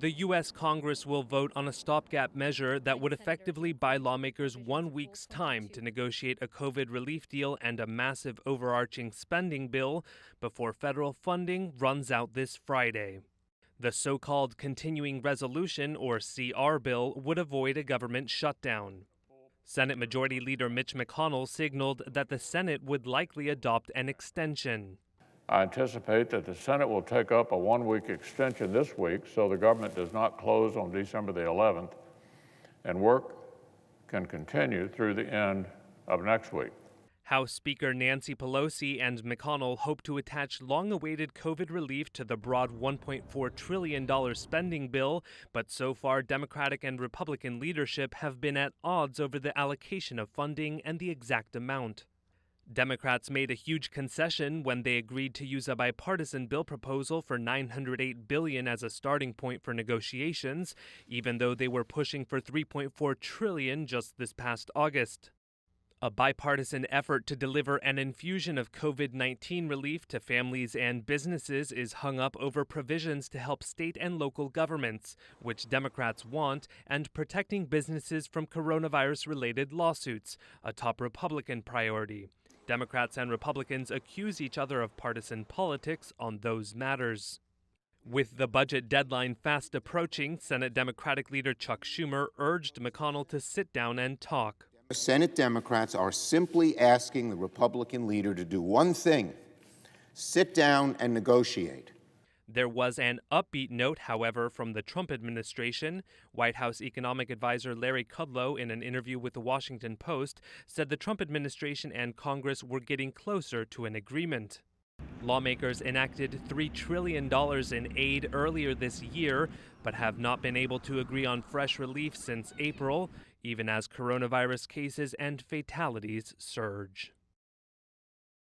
The U.S. Congress will vote on a stopgap measure that would effectively buy lawmakers 1 week's time to negotiate a COVID relief deal and a massive overarching spending bill before federal funding runs out this Friday. The so-called Continuing Resolution, or CR bill, would avoid a government shutdown. Senate Majority Leader Mitch McConnell signaled that the Senate would likely adopt an extension. I anticipate that the Senate will take up a 1-week extension this week so the government does not close on December the 11th and work can continue through the end of next week. House Speaker Nancy Pelosi and McConnell hope to attach long-awaited COVID relief to the broad $1.4 trillion spending bill, but so far Democratic and Republican leadership have been at odds over the allocation of funding and the exact amount. Democrats made a huge concession when they agreed to use a bipartisan bill proposal for $908 billion as a starting point for negotiations, even though they were pushing for $3.4 trillion just this past August. A bipartisan effort to deliver an infusion of COVID-19 relief to families and businesses is hung up over provisions to help state and local governments, which Democrats want, and protecting businesses from coronavirus-related lawsuits, a top Republican priority. Democrats and Republicans accuse each other of partisan politics on those matters. With the budget deadline fast approaching, Senate Democratic leader Chuck Schumer urged McConnell to sit down and talk. Senate Democrats are simply asking the Republican leader to do one thing: sit down and negotiate. There was an upbeat note, however, from the Trump administration. White House economic advisor Larry Kudlow, in an interview with the Washington Post, said the Trump administration and Congress were getting closer to an agreement. Lawmakers enacted $3 trillion in aid earlier this year, but have not been able to agree on fresh relief since April, even as coronavirus cases and fatalities surge.